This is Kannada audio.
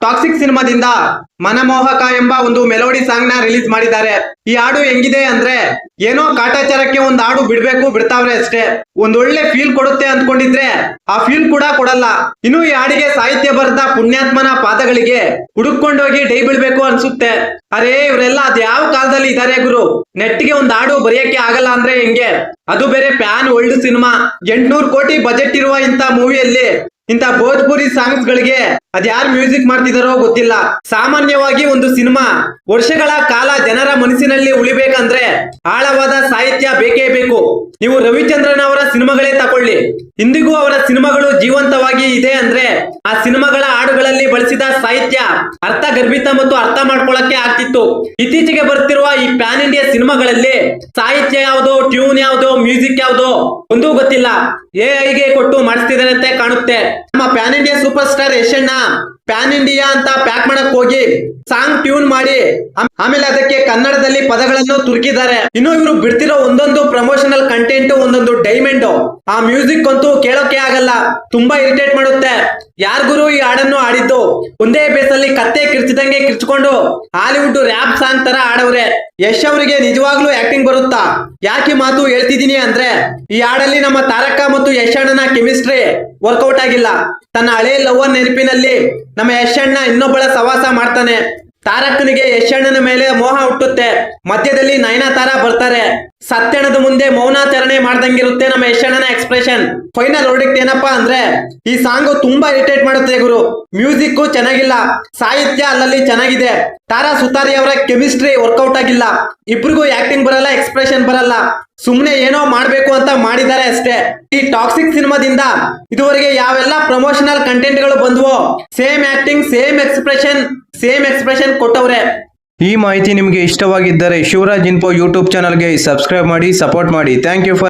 ಟಾಕ್ಸಿಕ್ ಸಿನಿಮಾದಿಂದ ಮನಮೋಹಕ ಎಂಬ ಒಂದು ಮೆಲೋಡಿ ಸಾಂಗ್ ನ ರಿಲೀಸ್ ಮಾಡಿದ್ದಾರೆ. ಈ ಹಾಡು ಹೆಂಗಿದೆ ಅಂದ್ರೆ ಏನೋ ಕಾಟಾಚಾರಕ್ಕೆ ಒಂದು ಹಾಡು ಬಿಡ್ತಾವ್ರೆ ಅಷ್ಟೇ. ಒಂದೊಳ್ಳೆ ಫೀಲ್ ಕೊಡುತ್ತೆ ಅಂದ್ಕೊಂಡಿದ್ರೆ ಆ ಫೀಲ್ ಕೂಡ ಕೊಡಲ್ಲ. ಇನ್ನು ಈ ಹಾಡಿಗೆ ಸಾಹಿತ್ಯ ಬರೆದ ಪುಣ್ಯಾತ್ಮನ ಪಾದಗಳಿಗೆ ಹುಡುಕೊಂಡೋಗಿ ಡೈ ಬಿಡ್ಬೇಕು ಅನ್ಸುತ್ತೆ. ಅರೇ ಇವರೆಲ್ಲ ಅದ್ ಯಾವ ಕಾಲದಲ್ಲಿ ಇದಾರೆ ಗುರು, ನೆಟ್ಗೆ ಒಂದು ಹಾಡು ಬರೆಯಕ್ಕೆ ಆಗಲ್ಲ ಅಂದ್ರೆ ಹೆಂಗೆ? ಅದು ಬೇರೆ ಪ್ಯಾನ್ ಓಲ್ಡ್ ಸಿನಿಮಾ. 800 ಕೋಟಿ ಬಜೆಟ್ ಇರುವ ಇಂತ ಮೂವಿಯಲ್ಲಿ ಇಂತ ಭೋಜ್ಪುರಿ ಸಾಂಗ್ಸ್ ಗಳಿಗೆ ಅದ್ಯಾರು ಮ್ಯೂಸಿಕ್ ಮಾಡ್ತಿದಾರೋ ಗೊತ್ತಿಲ್ಲ. ಸಾಮಾನ್ಯವಾಗಿ ಒಂದು ಸಿನಿಮಾ ವರ್ಷಗಳ ಕಾಲ ಜನರ ಮನಸ್ಸಿನಲ್ಲಿ ಉಳಿಬೇಕಂದ್ರೆ ಆಳವಾದ ಸಾಹಿತ್ಯ ಬೇಕೇ ಬೇಕು. ನೀವು ರವಿಚಂದ್ರನ್ ಅವರ ಸಿನಿಮಾಗಳೇ ತಕೊಳ್ಳಿ, ಇಂದಿಗೂ ಅವರ ಸಿನಿಮಾಗಳು ಜೀವಂತವಾಗಿ ಇದೆ ಅಂದ್ರೆ ಆ ಸಿನಿಮಾಗಳ ಹಾಡುಗಳಲ್ಲಿ ಬಳಸಿದ ಸಾಹಿತ್ಯ ಅರ್ಥಗರ್ಭಿತ ಮತ್ತು ಅರ್ಥ ಮಾಡ್ಕೊಳಕ್ಕೆ ಆಗ್ತಿತ್ತು. ಇತ್ತೀಚೆಗೆ ಬರ್ತಿರುವ ಈ ಪ್ಯಾನ್ ಇಂಡಿಯಾ ಸಿನಿಮಾಗಳಲ್ಲಿ ಸಾಹಿತ್ಯ ಯಾವ್ದೋ, ಟ್ಯೂನ್ ಯಾವ್ದೋ, ಮ್ಯೂಸಿಕ್ ಯಾವ್ದೋ ಒಂದೂ ಗೊತ್ತಿಲ್ಲ. ಎಐಗೆ ಕೊಟ್ಟು ಮಾಡಿಸ್ತಿದ್ದಾರೆ ಅಂತ ಕಾಣುತ್ತೆ. ನಮ್ಮ ಪ್ಯಾನ್ ಇಂಡಿಯಾ ಸೂಪರ್ ಸ್ಟಾರ್ ಯಶಣ್ಣ ಪ್ಯಾನ್ ಇಂಡಿಯಾ ಅಂತ ಪ್ಯಾಕ್ ಮಾಡಕ್ ಹೋಗಿ ಸಾಂಗ್ ಟ್ಯೂನ್ ಮಾಡಿ ಆಮೇಲೆ ಅದಕ್ಕೆ ಕನ್ನಡದಲ್ಲಿ ಪದಗಳನ್ನು ತುರುಕಿದ್ದಾರೆ. ಇನ್ನು ಇವರು ಬಿಡ್ತಿರೋ ಒಂದೊಂದು ಪ್ರಮೋಷನಲ್ ಕಂಟೆಂಟ್ ಒಂದೊಂದು ಡೈಮಂಡ್. ಆ ಮ್ಯೂಸಿಕ್ ಅಂತೂ ಕೇಳೋಕೆ ಆಗಲ್ಲ, ತುಂಬಾ ಇರಿಟೇಟ್ ಮಾಡುತ್ತೆ. ಯಾರ್ಗುರು ಈ ಹಾಡನ್ನು ಆಡಿದ್ದು? ಒಂದೇ ಬೇಸಲ್ಲಿ ಕತ್ತೆ ಕಿರ್ಚಿದಂಗೆ ಕಿರ್ಚ್ಕೊಂಡು ಹಾಲಿವುಡ್ ರ್ಯಾಪ್ ಸಾಂಗ್ ತರ ಆಡವ್ರೆ. ಯಶ್ ಅವರಿಗೆ ನಿಜವಾಗ್ಲೂ ಆಕ್ಟಿಂಗ್ ಬರುತ್ತಾ? ಯಾಕೆ ಮಾತು ಹೇಳ್ತಿದೀನಿ ಅಂದ್ರೆ ಈ ಹಾಡಲ್ಲಿ ನಮ್ಮ ತಾರಕ ಮತ್ತು ಯಶಣ್ಣನ ಕೆಮಿಸ್ಟ್ರಿ ವರ್ಕೌಟ್ ಆಗಿಲ್ಲ. ತನ್ನ ಹಳೆ ಲವ್ವರ್ ನೆನಪಿನಲ್ಲಿ ನಮ್ಮ ಯಶಣ್ಣ ಇನ್ನೊಬ್ಬಳ ಸವಾಸ ಮಾಡ್ತಾನೆ. ತಾರಕನಿಗೆ ಯಶಣ್ಣನ ಮೇಲೆ ಮೋಹ ಹುಟ್ಟುತ್ತೆ. ಮಧ್ಯದಲ್ಲಿ ನಯನತಾರ ಬರ್ತಾರೆ. ಸತ್ಯಣದ ಮುಂದೆ ಮೌನಾಚರಣೆ ಮಾಡ್ದಂಗಿರುತ್ತೆ ನಮ್ಮ ಯಶಣ್ಣನ ಎಕ್ಸ್ಪ್ರೆಷನ್. ಫೈನಲ್ ವರ್ಡಿಕ್ಟ್ ಏನಪ್ಪಾ ಅಂದ್ರೆ ಈ ಸಾಂಗ್ ತುಂಬಾ ಇರಿಟೇಟ್ ಮಾಡುತ್ತೆ ಗುರು. ಮ್ಯೂಸಿಕ್ ಚೆನ್ನಾಗಿಲ್ಲ, ಸಾಹಿತ್ಯ ಅಲ್ಲಲ್ಲಿ ಚೆನ್ನಾಗಿದೆ. ತಾರಾ ಸುತಾರಿ ಅವರ ಕೆಮಿಸ್ಟ್ರಿ ವರ್ಕೌಟ್ ಆಗಿಲ್ಲ. ಇಬ್ರಿಗೂ ಆಕ್ಟಿಂಗ್ ಬರಲ್ಲ, ಎಕ್ಸ್ಪ್ರೆಷನ್ ಬರಲ್ಲ. ಸುಮ್ನೆ ಏನೋ ಮಾಡ್ಬೇಕು ಅಂತ ಮಾಡಿದ್ದಾರೆ ಅಷ್ಟೇ. ಈ ಟಾಕ್ಸಿಕ್ ಸಿನಿಮಾದಿಂದ ಇದುವರೆಗೆ ಯಾವೆಲ್ಲ ಪ್ರಮೋಷನಲ್ ಕಂಟೆಂಟ್ ಗಳು ಬಂದ್ವೋ ಸೇಮ್ ಆಕ್ಟಿಂಗ್, ಸೇಮ್ ಎಕ್ಸ್ಪ್ರೆಷನ್ ಕೊಟ್ಟವ್ರೆ. ಈ ಮಾಹಿತಿ ನಿಮಗೆ ಇಷ್ಟವಾಗಿದ್ದರೆ ಶಿವರಾಜ್ ಇನ್ಫೋ ಯೂಟ್ಯೂಬ್ ಚಾನಲ್ಗೆ ಸಬ್ಸ್ಕ್ರೈಬ್ ಮಾಡಿ, ಸಪೋರ್ಟ್ ಮಾಡಿ. Thank you for